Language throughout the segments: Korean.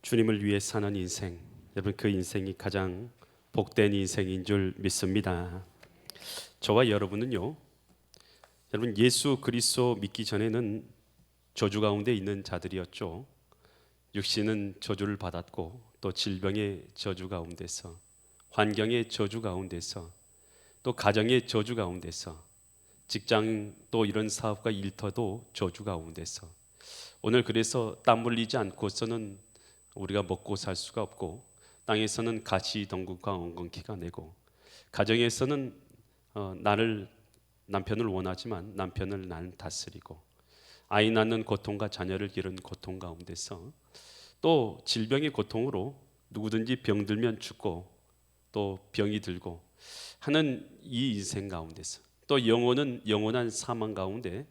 주님을 위해 사는 인생, 여러분 그 인생이 가장 복된 인생인 줄 믿습니다. 저와 여러분은요, 여러분 예수 그리스도 믿기 전에는 저주 가운데 있는 자들이었죠. 육신은 저주를 받았고 또 질병의 저주 가운데서, 환경의 저주 가운데서, 또 가정의 저주 가운데서, 직장 또 이런 사업과 일터도 저주 가운데서, 오늘 그래서 땀 흘리지 않고서는 우리가 먹고 살 수가 없고, 땅에서는 가시덤불과 엉겅퀴가 내고, 가정에서는 남편을 원하지만 남편을 나는 다스리고, 아이 낳는 고통과 자녀를 기른 고통 가운데서, 또 질병의 고통으로 누구든지 병들면 죽고 또 병이 들고 하는 이 인생 가운데서, 또 영혼은 영원한 사망 가운데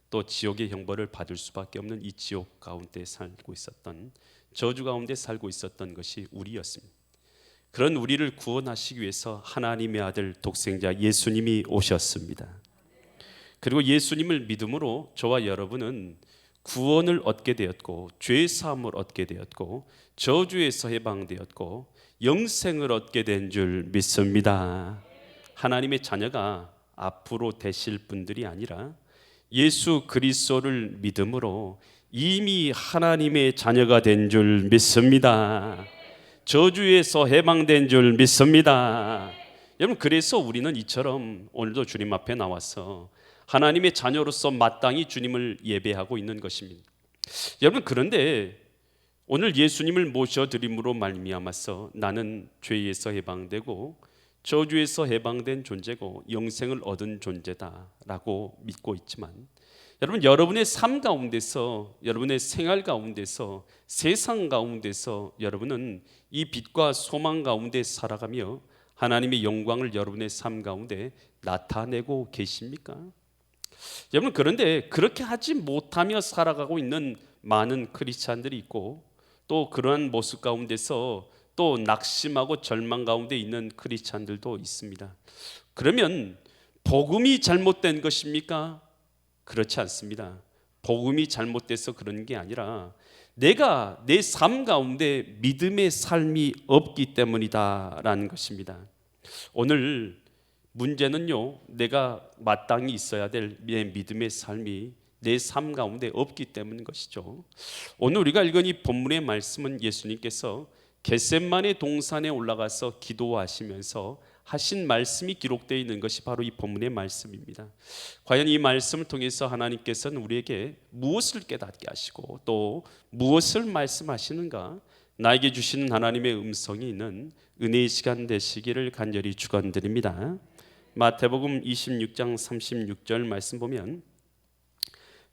또 지옥의 형벌을 받을 수밖에 없는 이 지옥 가운데 살고 있었던, 저주 가운데 살고 있었던 것이 우리였습니다. 그런 우리를 구원하시기 위해서 하나님의 아들 독생자 예수님이 오셨습니다. 그리고 예수님을 믿음으로 저와 여러분은 구원을 얻게 되었고, 죄 사함을 얻게 되었고, 저주에서 해방되었고, 영생을 얻게 된 줄 믿습니다. 하나님의 자녀가 앞으로 되실 분들이 아니라 예수 그리스도를 믿음으로 이미 하나님의 자녀가 된 줄 믿습니다. 저주에서 해방된 줄 믿습니다. 여러분, 그래서 우리는 이처럼 오늘도 주님 앞에 나와서 하나님의 자녀로서 마땅히 주님을 예배하고 있는 것입니다. 여러분, 그런데 오늘 예수님을 모셔드림으로 말미암아서 나는 죄에서 해방되고 저주에서 해방된 존재고 영생을 얻은 존재다라고 믿고 있지만, 여러분, 여러분의 삶 가운데서, 여러분의 생활 가운데서, 세상 가운데서 여러분은 이 빛과 소망 가운데 살아가며 하나님의 영광을 여러분의 삶 가운데 나타내고 계십니까? 여러분, 그런데 그렇게 하지 못하며 살아가고 있는 많은 크리스찬들이 있고, 또 그러한 모습 가운데서 또 낙심하고 절망 가운데 있는 크리스찬들도 있습니다. 그러면 복음이 잘못된 것입니까? 그렇지 않습니다. 복음이 잘못돼서 그런 게 아니라 내가 내 삶 가운데 믿음의 삶이 없기 때문이다라는 것입니다. 오늘 문제는요, 내가 마땅히 있어야 될 내 믿음의 삶이 내 삶 가운데 없기 때문인 것이죠. 오늘 우리가 읽은 이 본문의 말씀은 예수님께서 겟세마네 동산에 올라가서 기도하시면서 하신 말씀이 기록되어 있는 것이 바로 이 본문의 말씀입니다. 과연 이 말씀을 통해서 하나님께서는 우리에게 무엇을 깨닫게 하시고 또 무엇을 말씀하시는가, 나에게 주시는 하나님의 음성이 있는 은혜의 시간 되시기를 간절히 축원드립니다. 마태복음 26장 36절 말씀 보면,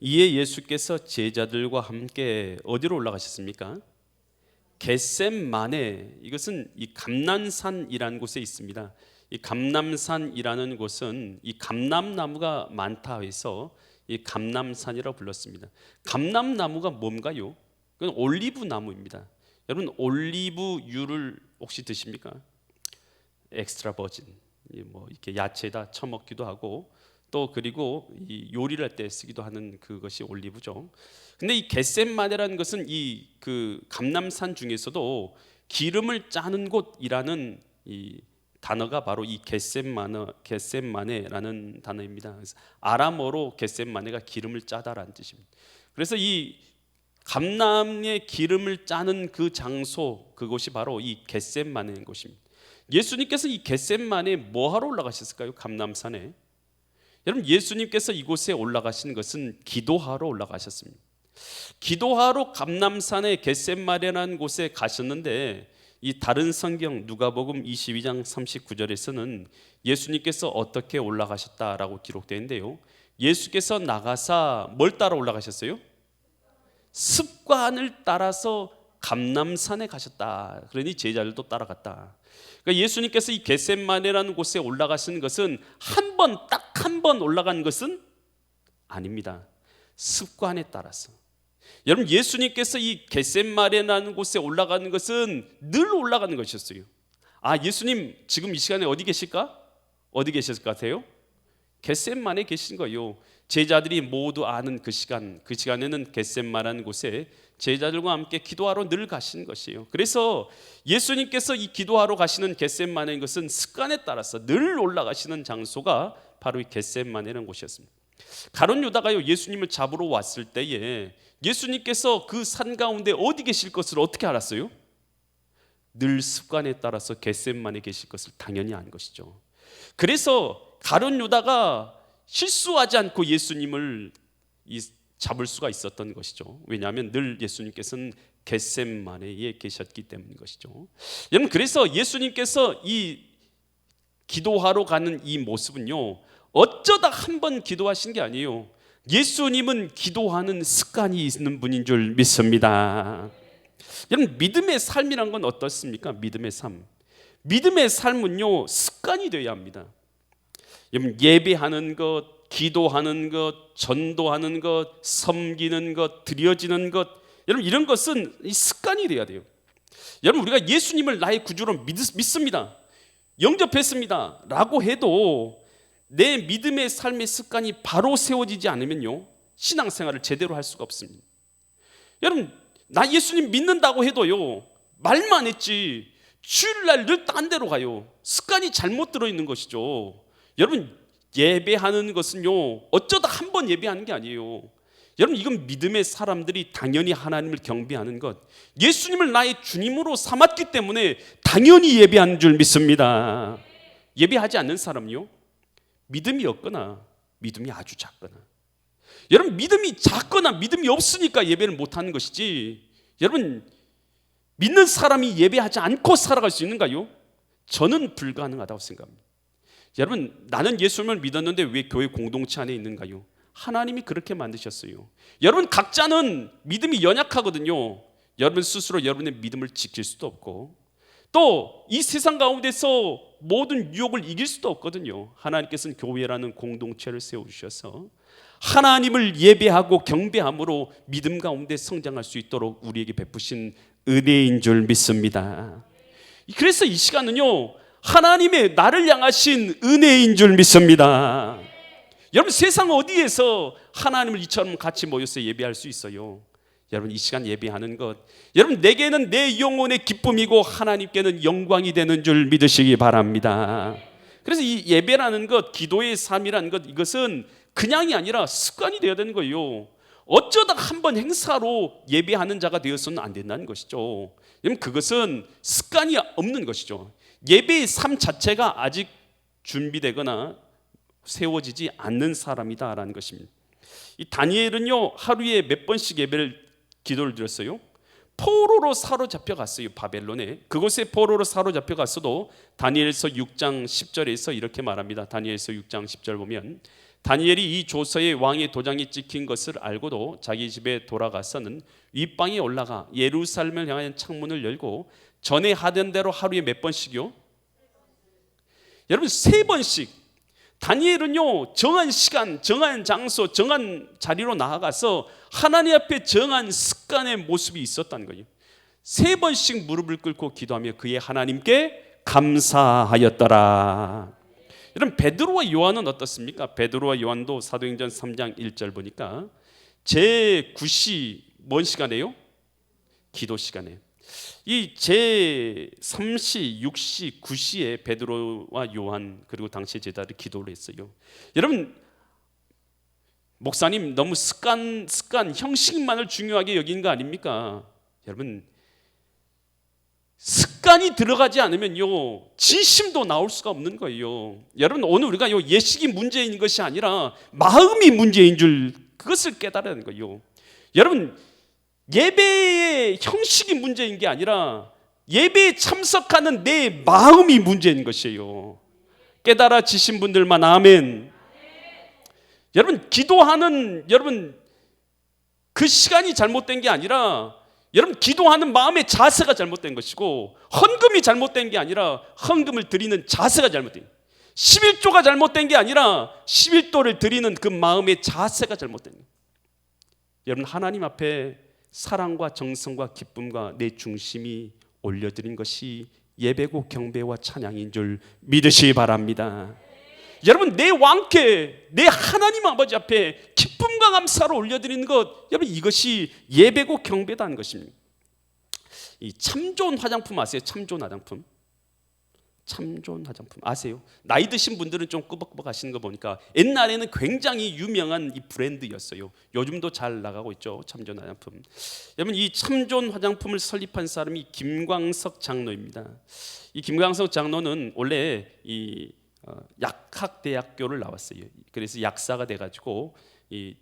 이에 예수께서 제자들과 함께 어디로 올라가셨습니까? 겟세마네, 이것은 이 감람산이라는 곳에 있습니다. 이 감람산이라는 곳은 이 감람나무가 많다 해서 이 감람산이라고 불렀습니다. 감람나무가 뭔가요? 그건 올리브 나무입니다. 여러분, 올리브유를 혹시 드십니까? 엑스트라 버진, 뭐 이렇게 야채에다 쳐먹기도 하고, 또 그리고 이 요리를 할 때 쓰기도 하는 그것이 올리브죠. 근데 이 겟세마네라는 것은 이 그 감람산 중에서도 기름을 짜는 곳이라는 이 단어가 바로 이 겟세마네라는 단어입니다. 그래서 아람어로 겟세마네가 기름을 짜다라는 뜻입니다. 그래서 이 감람의 기름을 짜는 그 장소, 그곳이 바로 이 겟세마네인 곳입니다. 예수님께서 이 겟세마네에 뭐하러 올라가셨을까요? 감람산에. 여러분, 예수님께서 이곳에 올라가신 것은 기도하러 올라가셨습니다. 기도하러 감람산의 겟세마네라는 곳에 가셨는데, 이 다른 성경 누가복음 22장 39절에서는 예수님께서 어떻게 올라가셨다라고 기록되어 있는데요, 예수께서 나가사 뭘 따라 올라가셨어요? 습관을 따라서 감람산에 가셨다. 그러니 제자들도 따라갔다. 그러니까 예수님께서 이 겟세마네라는 곳에 올라가신 것은 딱 한 번 올라간 것은 아닙니다. 습관에 따라서. 여러분, 예수님께서 이 겟세마네라는 곳에 올라가는 것은 늘 올라가는 것이었어요. 예수님 지금 이 시간에 어디 계실까? 어디 계실 것 같아요? 겟세마네 계신 거예요. 제자들이 모두 아는 그 시간에는 겟셋마라는 곳에 제자들과 함께 기도하러 늘 가시는 것이에요. 그래서 예수님께서 이 기도하러 가시는 겟셋마네인 것은 습관에 따라서 늘 올라가시는 장소가 바로 이 겟셋마네라는 곳이었습니다. 가룟 유다가요, 예수님을 잡으러 왔을 때에 예수님께서 그 산 가운데 어디 계실 것을 어떻게 알았어요? 늘 습관에 따라서 겟셋마네 계실 것을 당연히 안 것이죠. 그래서 가룟 유다가 실수하지 않고 예수님을 잡을 수가 있었던 것이죠. 왜냐하면 늘 예수님께서는 겟셋마네에 계셨기 때문인 것이죠. 여러분, 그래서 예수님께서 이 기도하러 가는 이 모습은요, 어쩌다 한 번 기도하신 게 아니에요. 예수님은 기도하는 습관이 있는 분인 줄 믿습니다. 여러분, 믿음의 삶이란 건 어떻습니까? 믿음의 삶. 믿음의 삶은요, 습관이 되어야 합니다. 여러분, 예배하는 것, 기도하는 것, 전도하는 것, 섬기는 것, 드려지는 것, 여러분, 이런 것은 습관이 되어야 돼요. 여러분, 우리가 예수님을 나의 구주로 믿습니다, 영접했습니다 라고 해도 내 믿음의 삶의 습관이 바로 세워지지 않으면요, 신앙생활을 제대로 할 수가 없습니다. 여러분, 나 예수님 믿는다고 해도요, 말만 했지 주일날 늘 딴 데로 가요. 습관이 잘못 들어있는 것이죠. 여러분, 예배하는 것은요, 어쩌다 한 번 예배하는 게 아니에요. 여러분, 이건 믿음의 사람들이 당연히 하나님을 경배하는 것, 예수님을 나의 주님으로 삼았기 때문에 당연히 예배하는 줄 믿습니다. 예배하지 않는 사람은요, 믿음이 없거나 믿음이 아주 작거나, 여러분, 믿음이 작거나 믿음이 없으니까 예배를 못하는 것이지, 여러분, 믿는 사람이 예배하지 않고 살아갈 수 있는가요? 저는 불가능하다고 생각합니다. 여러분, 나는 예수님을 믿었는데 왜 교회 공동체 안에 있는가요? 하나님이 그렇게 만드셨어요. 여러분, 각자는 믿음이 연약하거든요. 여러분 스스로 여러분의 믿음을 지킬 수도 없고, 또 이 세상 가운데서 모든 유혹을 이길 수도 없거든요. 하나님께서는 교회라는 공동체를 세워주셔서 하나님을 예배하고 경배함으로 믿음 가운데 성장할 수 있도록 우리에게 베푸신 은혜인 줄 믿습니다. 그래서 이 시간은요, 하나님의 나를 향하신 은혜인 줄 믿습니다. 여러분, 세상 어디에서 하나님을 이처럼 같이 모여서 예배할 수 있어요? 여러분, 이 시간 예배하는 것, 여러분, 내게는 내 영혼의 기쁨이고 하나님께는 영광이 되는 줄 믿으시기 바랍니다. 그래서 이 예배라는 것, 기도의 삶이라는 것, 이것은 그냥이 아니라 습관이 되어야 되는 거예요. 어쩌다 한번 행사로 예배하는 자가 되어서는 안 된다는 것이죠. 여러분, 그것은 습관이 없는 것이죠. 예배의 삶 자체가 아직 준비되거나 세워지지 않는 사람이다라는 것입니다. 이 다니엘은요, 하루에 몇 번씩 예배를 기도를 드렸어요. 포로로 사로잡혀 갔어요. 바벨론에. 그곳에 포로로 사로잡혀 갔어도 다니엘서 6장 10절에서 이렇게 말합니다. 다니엘서 6장 10절 보면, 다니엘이 이 조서에 왕의 도장이 찍힌 것을 알고도 자기 집에 돌아가서는 윗방에 올라가 예루살렘을 향한 창문을 열고 전에 하던 대로 하루에 몇 번씩이요? 여러분, 3번씩. 다니엘은요, 정한 시간, 정한 장소, 정한 자리로 나아가서 하나님 앞에 정한 습관의 모습이 있었다는 거예요. 3번씩 무릎을 꿇고 기도하며 그의 하나님께 감사하였더라. 여러분, 베드로와 요한은 어떻습니까? 베드로와 요한도 사도행전 3장 1절 보니까 제9시 뭔 시간이에요? 기도 시간에. 이 제3시, 6시, 9시에 베드로와 요한 그리고 당시 제자들이 기도를 했어요. 여러분, 목사님 너무 습관 형식만을 중요하게 여긴 거 아닙니까? 여러분, 습관이 들어가지 않으면요, 진심도 나올 수가 없는 거예요. 여러분, 오늘 우리가 예식이 문제인 것이 아니라 마음이 문제인 줄 그것을 깨달아야 하는 거예요. 여러분, 예배의 형식이 문제인 게 아니라 예배에 참석하는 내 마음이 문제인 것이에요. 깨달아지신 분들만 아멘. 여러분, 기도하는 여러분 그 시간이 잘못된 게 아니라 여러분 기도하는 마음의 자세가 잘못된 것이고, 헌금이 잘못된 게 아니라 헌금을 드리는 자세가 잘못된 거예요. 11조가 잘못된 게 아니라 11조를 드리는 그 마음의 자세가 잘못된 거예요. 여러분, 하나님 앞에 사랑과 정성과 기쁨과 내 중심이 올려드린 것이 예배고 경배와 찬양인 줄 믿으시기 바랍니다. 여러분, 내 왕께, 내 하나님 아버지 앞에 기쁨과 감사를 올려드리는 것, 여러분 이것이 예배고 경배다는 것입니다. 이 참좋은 화장품 아세요? 참좋은 화장품. 참좋은 화장품 아세요? 나이 드신 분들은 좀 꾸벅꾸벅 하시는 거 보니까 옛날에는 굉장히 유명한 이 브랜드였어요. 요즘도 잘 나가고 있죠, 참좋은 화장품. 여러분, 이 참좋은 화장품을 설립한 사람이 김광석 장로입니다. 이 김광석 장로는 원래 이 약학대학교를 나왔어요. 그래서 약사가 돼가지고 이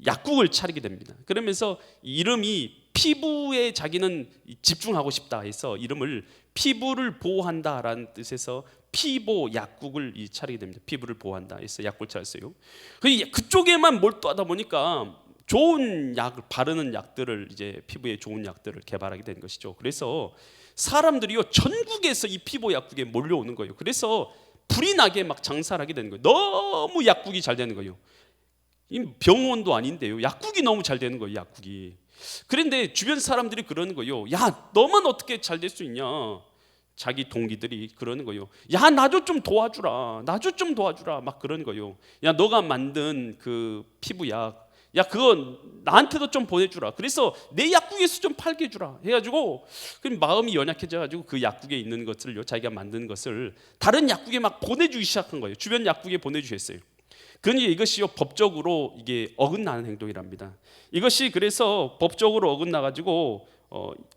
약국을 차리게 됩니다. 그러면서 이름이 피부에 자기는 집중하고 싶다 해서 이름을 피부를 보호한다라는 뜻에서 피보 약국을 차리게 됩니다. 피부를 보호한다 해서 약국을 차렸어요. 그쪽에만 몰두하다 보니까 좋은 약을 바르는 약들을 이제 피부에 좋은 약들을 개발하게 된 것이죠. 그래서 사람들이요 전국에서 이 피부 약국에 몰려오는 거예요. 그래서 불이 나게 막 장사를 하게 되는 거예요. 너무 약국이 잘 되는 거예요. 이 병원도 아닌데요, 약국이 너무 잘 되는 거예요, 약국이. 그런데 주변 사람들이 그러는 거예요. 야, 너만 어떻게 잘 될 수 있냐? 자기 동기들이 그러는 거예요. 야, 나 좀 도와주라. 나 좀 도와주라. 막 그러는 거예요. 야, 너가 만든 그 피부약, 야, 그거 나한테도 좀 보내주라. 그래서 내 약국에서 좀 팔게 해주라 해가지고, 그럼 마음이 연약해져가지고 그 약국에 있는 것을요, 자기가 만든 것을 다른 약국에 막 보내주기 시작한 거예요. 주변 약국에 보내주셨어요. 그러니 이것이요 법적으로 이게 어긋나는 행동이랍니다. 이것이 그래서 법적으로 어긋나가지고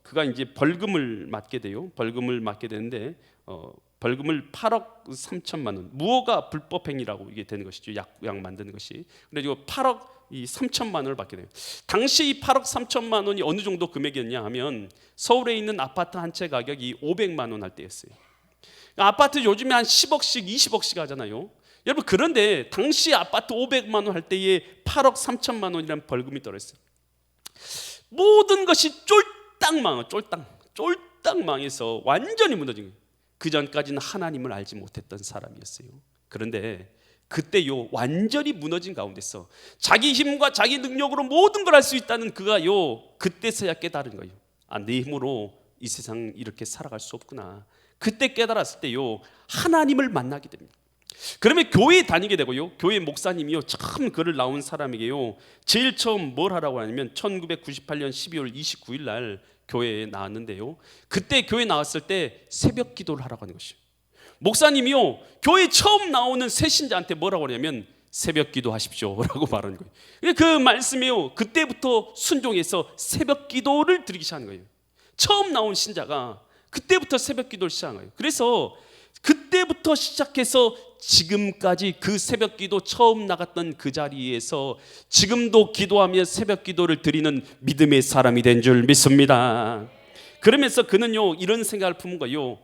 그가 이제 벌금을 맞게 돼요. 벌금을 맞게 되는데 벌금을 8억 3천만 원, 무허가 불법 행위라고 이게 되는 것이죠. 약 만드는 것이. 그래가지고 8억 3천만 원을 받게 돼요. 당시 이 8억 3천만 원이 어느 정도 금액이었냐 하면 서울에 있는 아파트 한 채 가격이 500만 원 할 때였어요. 아파트 요즘에 한 10억씩 20억씩 하잖아요. 여러분, 그런데 당시 아파트 500만 원 할 때에 8억 3천만 원이라는 벌금이 떨어졌어요. 모든 것이 쫄딱 망해, 쫄딱 망해서 완전히 무너진 거예요. 그 전까지는 하나님을 알지 못했던 사람이었어요. 그런데 그때요 완전히 무너진 가운데서 자기 힘과 자기 능력으로 모든 걸 할 수 있다는 그가요 그때서야 깨달은 거예요. 아, 내 힘으로 이 세상 이렇게 살아갈 수 없구나. 그때 깨달았을 때요 하나님을 만나게 됩니다. 그러면 교회에 다니게 되고요, 교회 목사님이요 참 글을 나온 사람에게요 제일 처음 뭘 하라고 하냐면 1998년 12월 29일 날 교회에 나왔는데요, 그때 교회 나왔을 때 새벽 기도를 하라고 하는 것이에요. 목사님이요 교회 처음 나오는 새 신자한테 뭐라고 하냐면 새벽 기도 하십시오 라고 말하는 거예요. 그 말씀이요 그때부터 순종해서 새벽 기도를 드리기 시작하는 거예요. 처음 나온 신자가 그때부터 새벽 기도를 시작한 거예요. 그래서 그때부터 시작해서 지금까지 그 새벽 기도 처음 나갔던 그 자리에서 지금도 기도하며 새벽 기도를 드리는 믿음의 사람이 된 줄 믿습니다. 그러면서 그는요 이런 생각을 품은 거예요.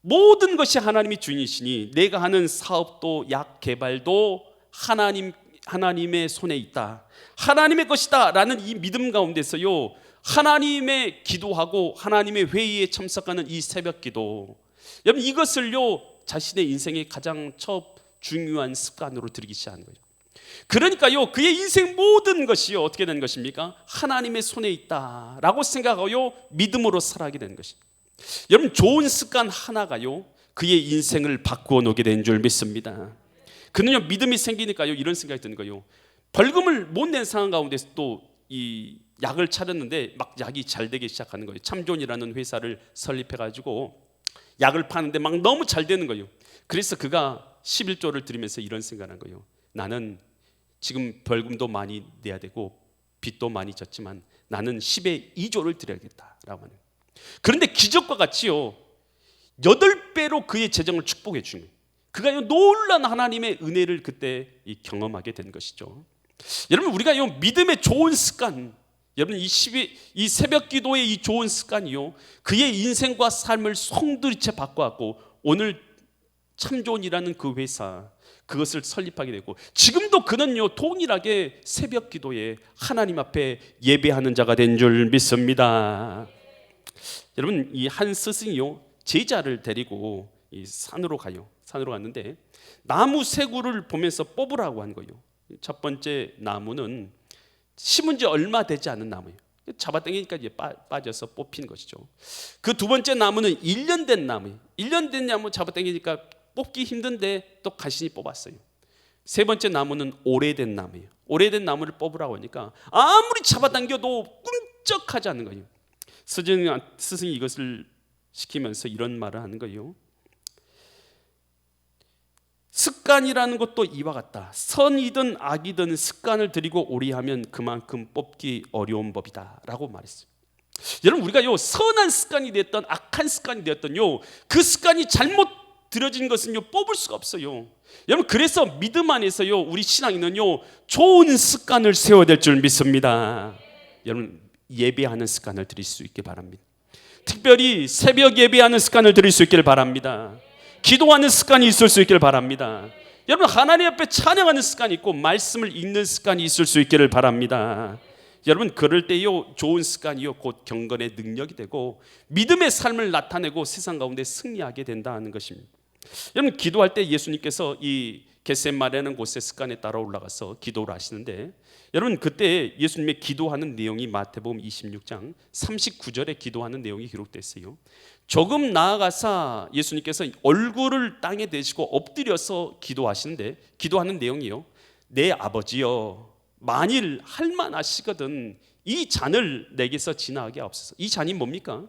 모든 것이 하나님이 주인이시니 내가 하는 사업도 약 개발도 하나님의 손에 있다, 하나님의 것이다 라는 이 믿음 가운데서요 하나님의 기도하고 하나님의 회의에 참석하는 이 새벽 기도, 여러분 이것을요 자신의 인생의 가장 첫 중요한 습관으로 들이기 시작하는 거예요. 그러니까요 그의 인생 모든 것이요 어떻게 된 것입니까? 하나님의 손에 있다라고 생각하고요 믿음으로 살아가게 되는 것입니다. 여러분 좋은 습관 하나가요 그의 인생을 바꾸어 놓게 된 줄 믿습니다. 그는요 믿음이 생기니까요 이런 생각이 드는 거예요. 벌금을 못 낸 상황 가운데서 또 이 약을 차렸는데 막 약이 잘 되기 시작하는 거예요. 참존이라는 회사를 설립해가지고 약을 파는데 막 너무 잘 되는 거예요. 그래서 그가 11조를 드리면서 이런 생각을 한 거예요. 나는 지금 벌금도 많이 내야 되고 빚도 많이 졌지만 나는 10의 2조를 드려야겠다라고 하는. 그런데 기적과 같이요 8배로 그의 재정을 축복해 주는 거예요. 그가 놀라운 하나님의 은혜를 그때 경험하게 된 것이죠. 여러분 우리가 믿음의 좋은 습관, 여러분 이 새벽 기도의 이 좋은 습관이요 그의 인생과 삶을 송두리째 바꿔왔고 오늘 참존이라는 그 회사 그것을 설립하게 되고 지금도 그는요 동일하게 새벽 기도에 하나님 앞에 예배하는 자가 된 줄 믿습니다. 여러분 이 한 스승이요 제자를 데리고 이 산으로 가요. 산으로 갔는데 나무 세 그루를 보면서 뽑으라고 한 거예요. 첫 번째 나무는 심은 지 얼마 되지 않은 나무예요. 잡아당기니까 이제 빠져서 뽑힌 것이죠. 그 두 번째 나무는 1년 된 나무예요. 1년 된 나무 잡아당기니까 뽑기 힘든데 또 간신히 뽑았어요. 세 번째 나무는 오래된 나무예요. 오래된 나무를 뽑으라고 하니까 아무리 잡아당겨도 꿈쩍하지 않는 거예요. 스승이 이것을 시키면서 이런 말을 하는 거예요. 습관이라는 것도 이와 같다. 선이든 악이든 습관을 들이고 오리하면 그만큼 뽑기 어려운 법이다 라고 말했어요. 여러분, 우리가 선한 습관이 되었던 악한 습관이 되었던 그 습관이 잘못 들어진 것은 뽑을 수가 없어요. 여러분, 그래서 믿음 안에서요 우리 신앙인은요 좋은 습관을 세워야 될 줄 믿습니다. 여러분, 예배하는 습관을 들일 수 있길 바랍니다. 특별히 새벽 예배하는 습관을 들일 수 있기를 바랍니다. 기도하는 습관이 있을 수 있기를 바랍니다. 여러분, 하나님 앞에 찬양하는 습관이 있고 말씀을 읽는 습관이 있을 수 있기를 바랍니다. 여러분, 그럴 때요 좋은 습관이요 곧 경건의 능력이 되고 믿음의 삶을 나타내고 세상 가운데 승리하게 된다는 것입니다. 여러분, 기도할 때 예수님께서 이 겟세마네라는 곳에 습관에 따라 올라가서 기도를 하시는데, 여러분 그때 예수님의 기도하는 내용이 마태복음 26장 39절에 기도하는 내용이 기록되어 있어요. 조금 나아가서 예수님께서 얼굴을 땅에 대시고 엎드려서 기도하시는데, 기도하는 내용이요, 내 아버지여, 만일 할만하시거든 이 잔을 내게서 지나가게 하옵소서. 이 잔이 뭡니까?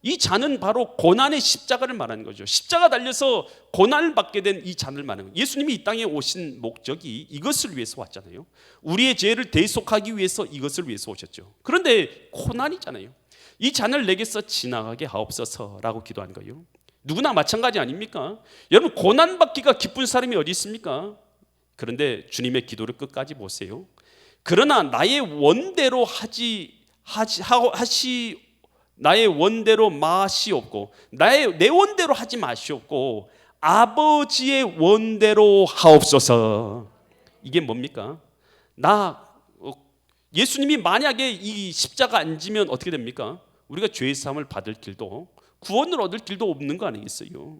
이 잔은 바로 고난의 십자가를 말하는 거죠. 십자가 달려서 고난을 받게 된 이 잔을 말하는 거예요. 예수님이 이 땅에 오신 목적이 이것을 위해서 왔잖아요. 우리의 죄를 대속하기 위해서 이것을 위해서 오셨죠. 그런데 고난이잖아요. 이 잔을 내게서 지나가게 하옵소서라고 기도하는 거예요. 누구나 마찬가지 아닙니까? 여러분, 고난받기가 기쁜 사람이 어디 있습니까? 그런데 주님의 기도를 끝까지 보세요. 그러나 나의 원대로 나의 원대로 마시옵고 내 원대로 하지 마시옵고 아버지의 원대로 하옵소서. 이게 뭡니까? 예수님이 만약에 이 십자가 안 지면 어떻게 됩니까? 우리가 죄의 사함을 받을 길도 구원을 얻을 길도 없는 거 아니겠어요?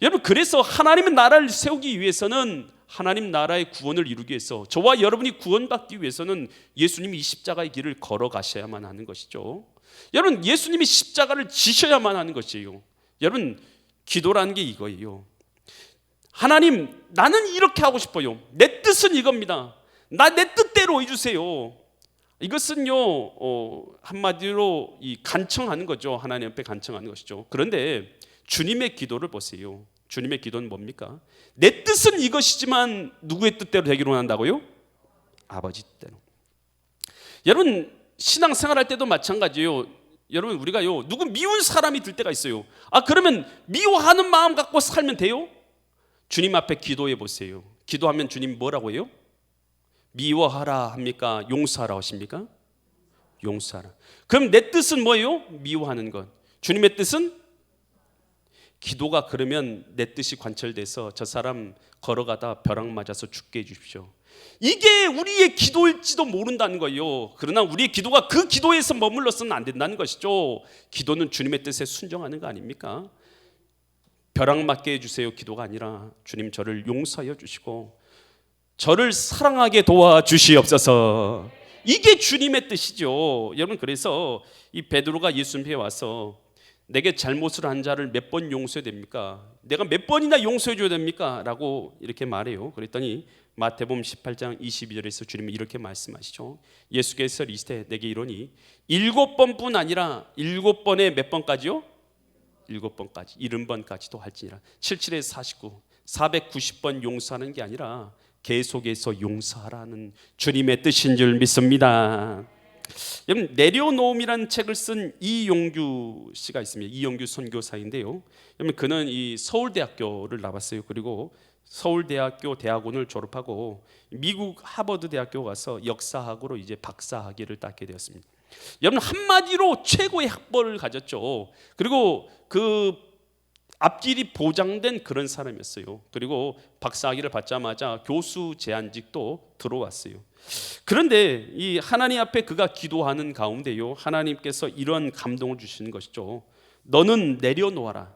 여러분, 그래서 하나님의 나라를 세우기 위해서는, 하나님 나라의 구원을 이루기 위해서, 저와 여러분이 구원받기 위해서는 예수님이 이 십자가의 길을 걸어가셔야만 하는 것이죠. 여러분, 예수님이 십자가를 지셔야만 하는 것이에요. 여러분, 기도라는 게 이거예요. 하나님, 나는 이렇게 하고 싶어요. 내 뜻은 이겁니다. 내 뜻대로 해주세요. 이것은요 한마디로 간청하는 거죠. 하나님 앞에 간청하는 것이죠. 그런데 주님의 기도를 보세요. 주님의 기도는 뭡니까? 내 뜻은 이것이지만 누구의 뜻대로 되기로 원한다고요? 아버지 뜻대로. 여러분, 신앙생활할 때도 마찬가지예요. 여러분, 우리가요 누구 미운 사람이 들 때가 있어요. 그러면 미워하는 마음 갖고 살면 돼요? 주님 앞에 기도해 보세요. 기도하면 주님 뭐라고 해요? 미워하라 합니까? 용서하라 하십니까? 용서하라. 그럼 내 뜻은 뭐예요? 미워하는 것. 주님의 뜻은? 기도가 그러면 내 뜻이 관철돼서 저 사람 걸어가다 벼락 맞아서 죽게 해주십시오. 이게 우리의 기도일지도 모른다는 거예요. 그러나 우리의 기도가 그 기도에서 머물러서는 안 된다는 것이죠. 기도는 주님의 뜻에 순종하는 거 아닙니까? 벼락 맞게 해주세요 기도가 아니라, 주님 저를 용서하여 주시고 저를 사랑하게 도와주시옵소서. 이게 주님의 뜻이죠. 여러분, 그래서 이 베드로가 예수님께 와서 내게 잘못을 한 자를 몇 번 용서해야 됩니까? 내가 몇 번이나 용서해 줘야 됩니까? 라고 이렇게 말해요. 그랬더니 마태복음 18장 22절에서 주님이 이렇게 말씀하시죠. 예수께서 이르시되 내게 이르노니 7번뿐 아니라 7번에 몇 번까지요? 7번까지, 70번까지도 할지니라. 77에서 49, 490번 용서하는 게 아니라 계속해서 용서하라는 주님의 뜻인 줄 믿습니다. 여러분, 내려놓음이라는 책을 쓴 이용규 씨가 있습니다. 이용규 선교사인데요. 여러분, 그는 이 서울대학교를 나왔어요. 그리고 서울대학교 대학원을 졸업하고 미국 하버드 대학교 가서 역사학으로 이제 박사학위를 따게 되었습니다. 여러분, 한마디로 최고의 학벌을 가졌죠. 그리고 그 앞길이 보장된 그런 사람이었어요. 그리고 박사학위를 받자마자 교수 제안직도 들어왔어요. 그런데 이 하나님 앞에 그가 기도하는 가운데요, 하나님께서 이런 감동을 주시는 것이죠. 너는 내려놓아라,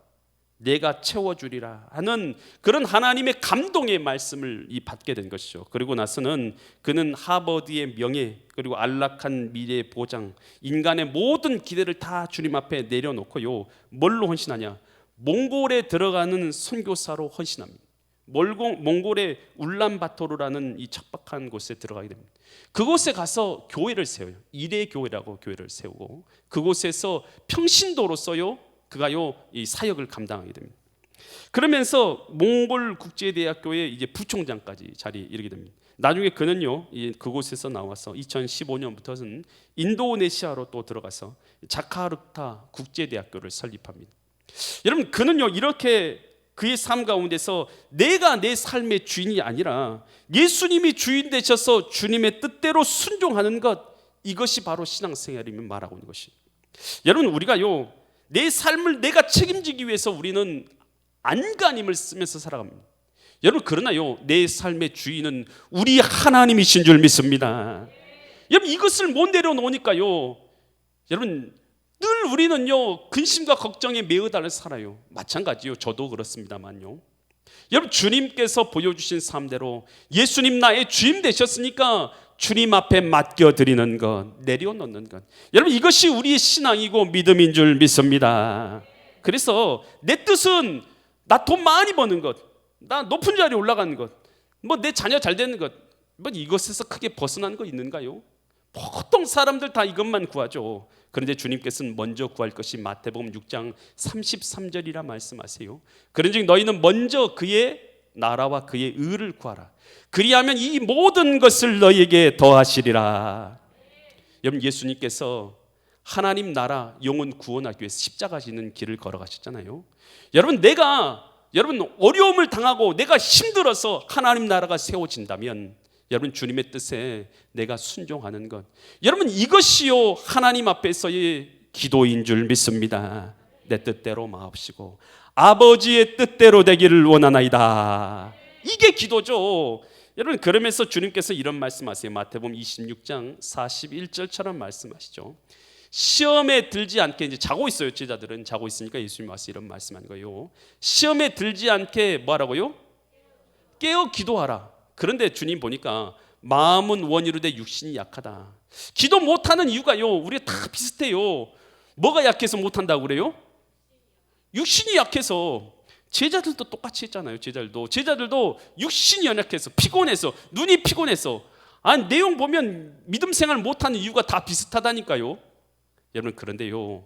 내가 채워주리라 하는 그런 하나님의 감동의 말씀을 받게 된 것이죠. 그리고 나서는 그는 하버드의 명예, 그리고 안락한 미래의 보장, 인간의 모든 기대를 다 주님 앞에 내려놓고요, 뭘로 헌신하냐? 몽골에 들어가는 선교사로 헌신합니다. 몽골의 울란바토르라는 이 척박한 곳에 들어가게 됩니다. 그곳에 가서 교회를 세워요. 이레 교회라고 교회를 세우고 그곳에서 평신도로서요 그가요 이 사역을 감당하게 됩니다. 그러면서 몽골 국제대학교의 이제 부총장까지 자리에 이르게 됩니다. 나중에 그는요 그곳에서 나와서 2015년부터는 인도네시아로 또 들어가서 자카르타 국제대학교를 설립합니다. 여러분 그는요 이렇게 그의 삶 가운데서 내가 내 삶의 주인이 아니라 예수님이 주인 되셔서 주님의 뜻대로 순종하는 것, 이것이 바로 신앙생활이며 말하고 있는 것이. 여러분 우리가요 내 삶을 내가 책임지기 위해서 우리는 안간힘을 쓰면서 살아갑니다. 여러분 그러나요 내 삶의 주인은 우리 하나님이신 줄 믿습니다. 여러분 이것을 못 내려놓으니까요 여러분 늘 우리는요 근심과 걱정에 매어 달려 살아요. 마찬가지요 저도 그렇습니다만요. 여러분 주님께서 보여주신 삶대로 예수님 나의 주인 되셨으니까 주님 앞에 맡겨드리는 것, 내려놓는 것, 여러분 이것이 우리의 신앙이고 믿음인 줄 믿습니다. 그래서 내 뜻은 나 돈 많이 버는 것, 나 높은 자리에 올라가는 것, 뭐 내 자녀 잘 되는 것, 뭐 이것에서 크게 벗어난 거 있는가요? 보통 사람들 다 이것만 구하죠. 그런데 주님께서는 먼저 구할 것이 마태복음 6장 33절이라 말씀하세요. 그런즉 너희는 먼저 그의 나라와 그의 의를 구하라. 그리하면 이 모든 것을 너희에게 더하시리라. 여러분 예수님께서 하나님 나라 영혼 구원하기 위해서 십자가 지는 길을 걸어가셨잖아요. 여러분 여러분 어려움을 당하고 내가 힘들어서 하나님 나라가 세워진다면 여러분 주님의 뜻에 내가 순종하는 것, 여러분 이것이요 하나님 앞에서의 기도인 줄 믿습니다. 내 뜻대로 마옵시고 아버지의 뜻대로 되기를 원하나이다. 이게 기도죠. 여러분 그러면서 주님께서 이런 말씀하세요. 마태복음 26장 41절처럼 말씀하시죠. 시험에 들지 않게, 이제 자고 있어요. 제자들은 자고 있으니까 예수님 와서 이런 말씀하는 거예요. 시험에 들지 않게 뭐하라고요? 깨어 기도하라. 그런데 주님 보니까 마음은 원이로되 육신이 약하다. 기도 못하는 이유가요 우리가 다 비슷해요. 뭐가 약해서 못한다고 그래요? 육신이 약해서. 제자들도 똑같이 했잖아요. 제자들도 육신이 연약해서 피곤해서, 눈이 피곤해서. 아니 내용 보면 믿음 생활 못하는 이유가 다 비슷하다니까요. 여러분 그런데요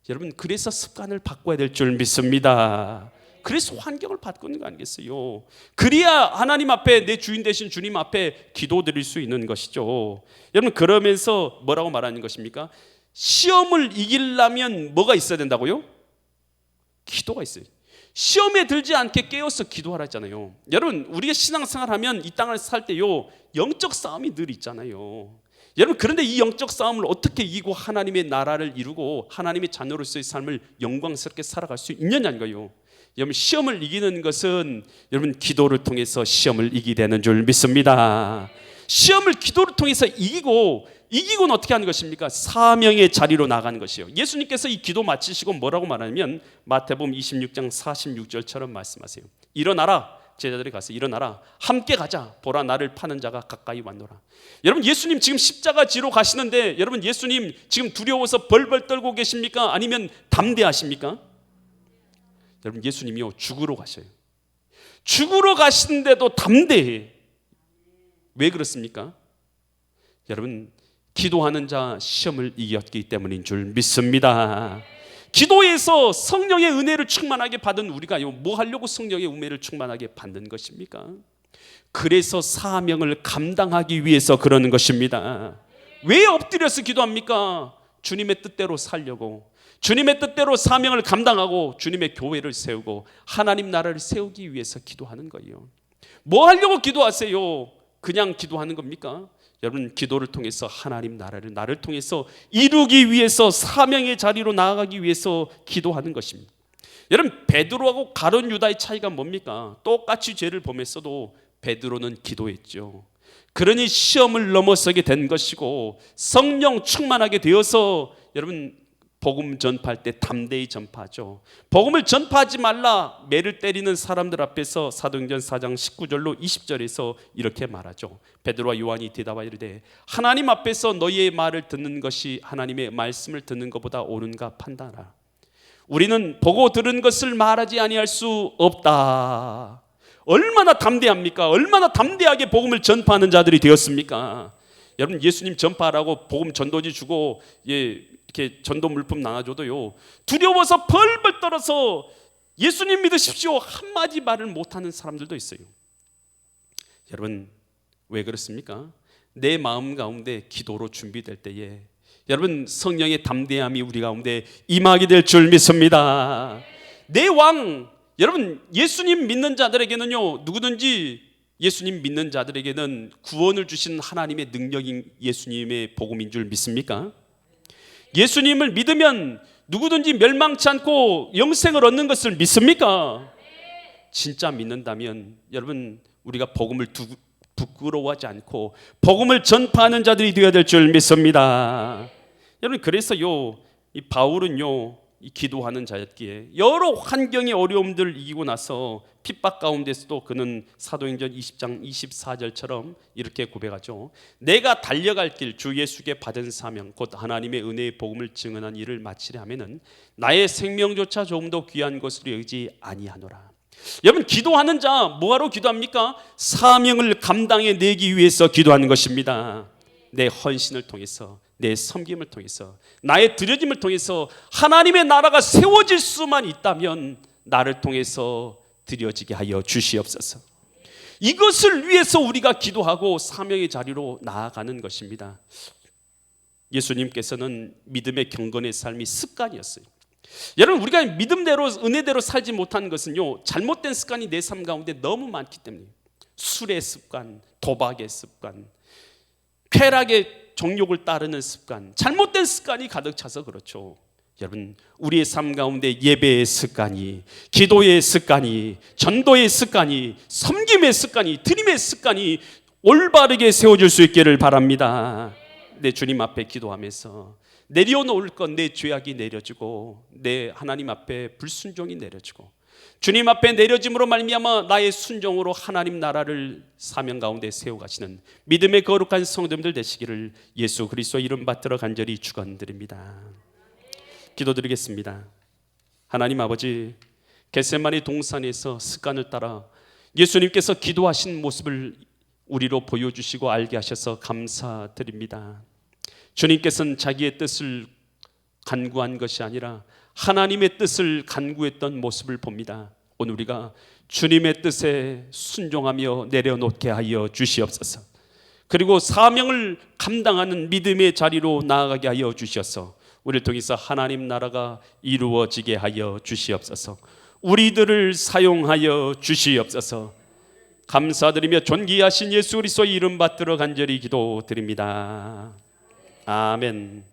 여러분 그래서 습관을 바꿔야 될 줄 믿습니다. 그래서 환경을 바꾸는 거 아니겠어요? 그래야 하나님 앞에 내 주인 되신 주님 앞에 기도드릴 수 있는 것이죠. 여러분 그러면서 뭐라고 말하는 것입니까? 시험을 이기려면 뭐가 있어야 된다고요? 기도가 있어요. 시험에 들지 않게 깨어서 기도하라 했잖아요. 여러분 우리가 신앙생활하면 이 땅을 살 때요 영적 싸움이 늘 있잖아요. 여러분 그런데 이 영적 싸움을 어떻게 이기고 하나님의 나라를 이루고 하나님의 자녀로서의 삶을 영광스럽게 살아갈 수 있느냐는 거예요. 여러분 시험을 이기는 것은 여러분 기도를 통해서 시험을 이기게 되는 줄 믿습니다. 시험을 기도를 통해서 이기고는 어떻게 하는 것입니까? 사명의 자리로 나가는 것이에요. 예수님께서 이 기도 마치시고 뭐라고 말하냐면 마태복음 26장 46절처럼 말씀하세요. 일어나라. 제자들이 가서 일어나라. 함께 가자. 보라 나를 파는 자가 가까이 왔노라. 여러분 예수님 지금 십자가 지로 가시는데 여러분 예수님 지금 두려워서 벌벌 떨고 계십니까? 아니면 담대하십니까? 여러분 예수님이요 죽으러 가셔요. 죽으러 가시는데도 담대해. 왜 그렇습니까? 여러분 기도하는 자 시험을 이겼기 때문인 줄 믿습니다. 기도에서 성령의 은혜를 충만하게 받은 우리가요 뭐 하려고 성령의 은혜를 충만하게 받는 것입니까? 그래서 사명을 감당하기 위해서 그러는 것입니다. 왜 엎드려서 기도합니까? 주님의 뜻대로 살려고, 주님의 뜻대로 사명을 감당하고 주님의 교회를 세우고 하나님 나라를 세우기 위해서 기도하는 거예요. 뭐 하려고 기도하세요? 그냥 기도하는 겁니까? 여러분 기도를 통해서 하나님 나를 통해서 이루기 위해서 사명의 자리로 나아가기 위해서 기도하는 것입니다. 여러분 베드로하고 가룟 유다의 차이가 뭡니까? 똑같이 죄를 범했어도 베드로는 기도했죠. 그러니 시험을 넘어서게 된 것이고 성령 충만하게 되어서 여러분 복음 전파할 때 담대히 전파하죠. 복음을 전파하지 말라 매를 때리는 사람들 앞에서 사도행전 4장 19절로 20절에서 이렇게 말하죠. 베드로와 요한이 대답하여 이르되 하나님 앞에서 너희의 말을 듣는 것이 하나님의 말씀을 듣는 것보다 옳은가 판단하라. 우리는 보고 들은 것을 말하지 아니할 수 없다. 얼마나 담대합니까? 얼마나 담대하게 복음을 전파하는 자들이 되었습니까? 여러분, 예수님 전파하라고 복음 전도지 주고 이렇게 전도 물품 나눠줘도요, 두려워서 벌벌 떨어서 예수님 믿으십시오 한마디 말을 못하는 사람들도 있어요. 여러분, 왜 그렇습니까? 내 마음 가운데 기도로 준비될 때에 여러분, 성령의 담대함이 우리 가운데 임하게 될 줄 믿습니다. 내 왕, 여러분, 예수님 믿는 자들에게는요, 누구든지 예수님 믿는 자들에게는 구원을 주신 하나님의 능력인 예수님의 복음인 줄 믿습니까? 예수님을 믿으면 누구든지 멸망치 않고 영생을 얻는 것을 믿습니까? 진짜 믿는다면 여러분, 우리가 복음을 부끄러워하지 않고 복음을 전파하는 자들이 되어야 될 줄 믿습니다. 여러분, 그래서요, 이 바울은요, 이 기도하는 자였기에 여러 환경의 어려움들을 이기고 나서 핍박 가운데서도 그는 사도행전 20장 24절처럼 이렇게 고백하죠. 내가 달려갈 길, 주 예수께 받은 사명, 곧 하나님의 은혜의 복음을 증언한 일을 마치려 하면은 나의 생명조차 조금 더 귀한 것으로 여기지 아니하노라. 여러분, 기도하는 자 뭐하러 기도합니까? 사명을 감당해 내기 위해서 기도하는 것입니다. 내 헌신을 통해서, 내 섬김을 통해서, 나의 드려짐을 통해서 하나님의 나라가 세워질 수만 있다면 나를 통해서 드려지게 하여 주시옵소서. 이것을 위해서 우리가 기도하고 사명의 자리로 나아가는 것입니다. 예수님께서는 믿음의 경건의 삶이 습관이었어요. 여러분, 우리가 믿음대로 은혜대로 살지 못하는 것은요, 잘못된 습관이 내 삶 가운데 너무 많기 때문에, 술의 습관, 도박의 습관, 쾌락의 정욕을 따르는 습관, 잘못된 습관이 가득 차서 그렇죠. 여러분, 우리의 삶 가운데 예배의 습관이, 기도의 습관이, 전도의 습관이, 섬김의 습관이, 드림의 습관이 올바르게 세워질 수 있기를 바랍니다. 내 주님 앞에 기도하면서 내려놓을 것, 내 죄악이 내려지고 내 하나님 앞에 불순종이 내려지고 주님 앞에 내려짐으로 말미암아 나의 순종으로 하나님 나라를 사명 가운데 세워가시는 믿음의 거룩한 성도님들 되시기를 예수 그리스도 이름 받들어 간절히 축원드립니다. 기도드리겠습니다. 하나님 아버지, 겟세마네 동산에서 습관을 따라 예수님께서 기도하신 모습을 우리로 보여주시고 알게 하셔서 감사드립니다. 주님께서는 자기의 뜻을 간구한 것이 아니라 하나님의 뜻을 간구했던 모습을 봅니다. 오늘 우리가 주님의 뜻에 순종하며 내려놓게 하여 주시옵소서. 그리고 사명을 감당하는 믿음의 자리로 나아가게 하여 주셔서 우리를 통해서 하나님 나라가 이루어지게 하여 주시옵소서. 우리들을 사용하여 주시옵소서. 감사드리며 존귀하신 예수 그리스도의 이름 받들어 간절히 기도드립니다. 아멘.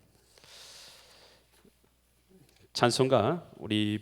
찬송가 우리